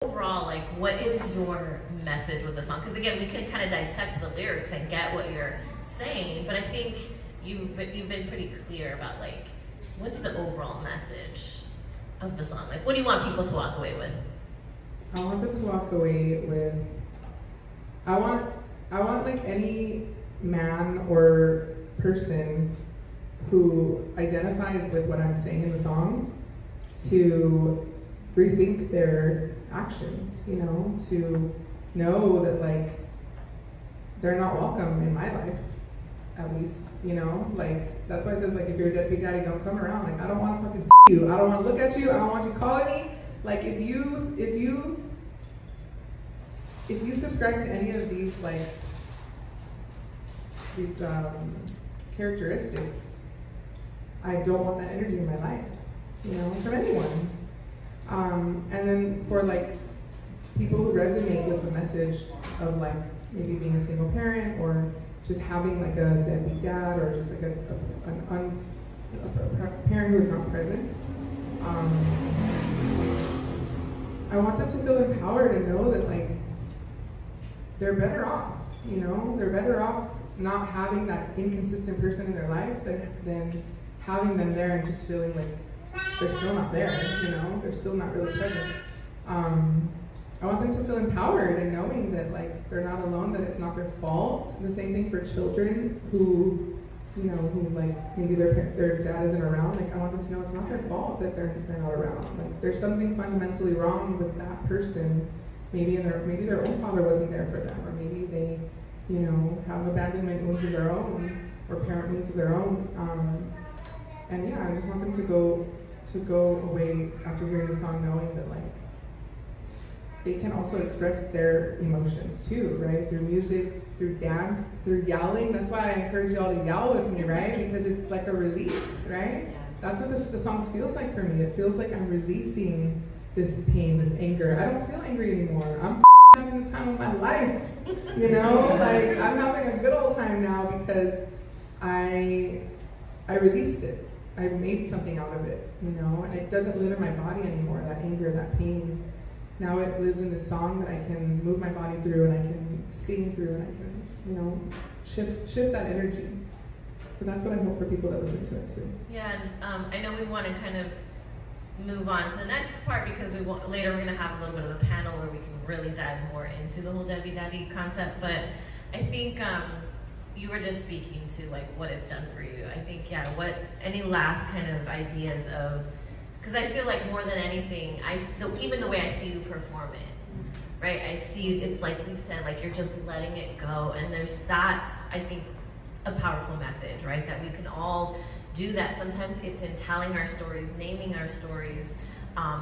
Overall, like, what is your message with the song? Because again, we can kind of dissect the lyrics and get what you're saying, but I think you've been pretty clear about, like, what's the overall message of the song? Like, what do you want people to walk away with? I want them to walk away with, I want like any man or person who identifies with what I'm saying in the song to rethink their actions, you know, to know that, like, they're not welcome in my life, at least, you know, like, that's why it says, like, if you're a deadbeat daddy, don't come around. Like, I don't want to fucking you. I don't want to look at you. I don't want you calling me. Like, if you subscribe to any of these, like, these characteristics, I don't want that energy in my life, you know, from anyone. And then for, like, people who resonate with the message of, like, maybe being a single parent or just having, like, a deadbeat dad or just, like, a parent who is not present, I want them to feel empowered and know that, like, they're better off, you know? They're better off not having that inconsistent person in their life than having them there and just feeling like they're still not there, you know? They're still not really present. I want them to feel empowered and knowing that, like, they're not alone, that it's not their fault. The same thing for children who, you know, who, like, maybe their dad isn't around. Like, I want them to know it's not their fault that they're not around. Like, there's something fundamentally wrong with that person. Maybe their own father wasn't there for them, or maybe they, you know, have abandonment wounds of their own, or parent wounds of their own. And yeah, I just want them to go away after hearing the song knowing that, like, they can also express their emotions too, right? Through music, through dance, through yelling. That's why I encourage y'all to yell with me, right? Because it's like a release, right? That's what the song feels like for me. It feels like I'm releasing this pain, this anger. I don't feel angry anymore. I'm having the time of my life, you know? Like, I'm having a good old time now because I released it. I made something out of it, you know? And it doesn't live in my body anymore, that anger, that pain. Now it lives in this song that I can move my body through and I can sing through and I can, you know, shift that energy. So that's what I hope for people that listen to it too. Yeah, and I know we want to kind of move on to the next part because later we're going to have a little bit of a panel where we can really dive more into the whole Deadbeat Daddy concept. But I think you were just speaking to, like, what it's done for you. I think, yeah, any last kind of ideas of, because I feel like more than anything, even the way I see you perform it, right? I see it's like you said, like, you're just letting it go, and that's, I think, a powerful message, right? That we can all do that. Sometimes it's in telling our stories, naming our stories,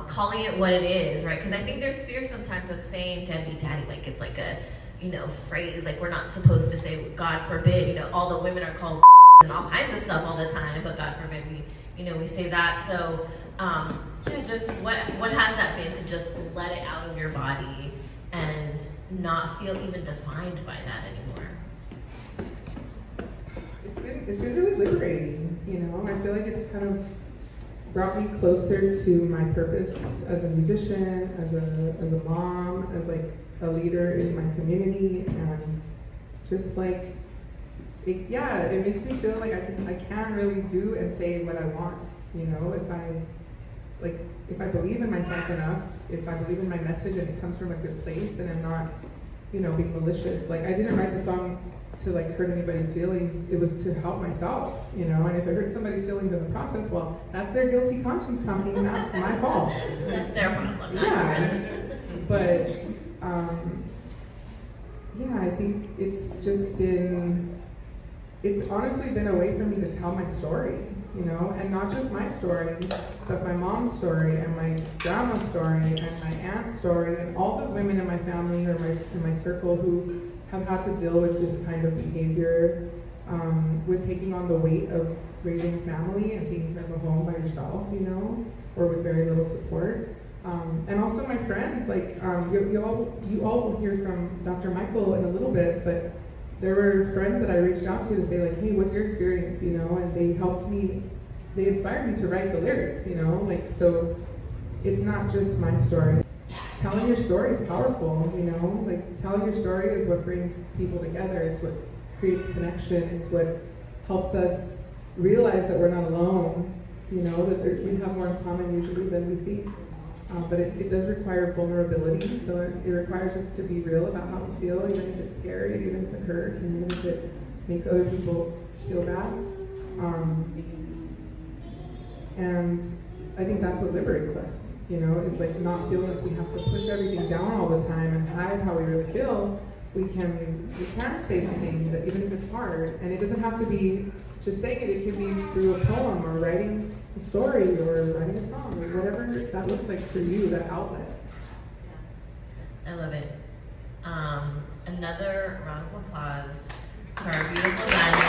calling it what it is, right? Because I think there's fear sometimes of saying deadbeat daddy, like it's like a, you know, phrase, like we're not supposed to say, God forbid, you know, all the women are called and all kinds of stuff all the time, but God forbid we say that. So yeah, just what has that been to just let it out of your body and not feel even defined by that anymore? It's been really liberating, you know. I feel like it's kind of brought me closer to my purpose as a musician, as a mom, as, like, a leader in my community, and just, like, it makes me feel like I can really do and say what I want, you know, if I believe in myself enough, if I believe in my message and it comes from a good place and I'm not, you know, being malicious. Like, I didn't write the song to, like, hurt anybody's feelings. It was to help myself, you know, and if it hurts somebody's feelings in the process, well, that's their guilty conscience talking, not my fault. That's their problem, not yours. But, yeah, I think it's honestly been a way for me to tell my story, you know, and not just my story, but my mom's story and my grandma's story and my aunt's story and all the women in my family or in my circle who have had to deal with this kind of behavior, with taking on the weight of raising a family and taking care of a home by yourself, you know, or with very little support. And also my friends, like, you all will hear from Dr. Michael in a little bit, but there were friends that I reached out to say, like, hey, what's your experience, you know, and they helped me, they inspired me to write the lyrics, you know, like, so it's not just my story. telling your story is powerful, you know? Like, telling your story is what brings people together. It's what creates connection. It's what helps us realize that we're not alone, you know, that we have more in common usually than we think. But it does require vulnerability, so it requires us to be real about how we feel, even if it's scary, even if it hurts, and even if it makes other people feel bad. And I think that's what liberates us, you know, is like not feeling like we have to push everything down all the time and hide how we really feel. We can say the thing, that even if it's hard, and it doesn't have to be just saying it. It can be through a poem or writing a story or writing a song or whatever that looks like for you, that outlet. I love it. Another round of applause for our beautiful Dane.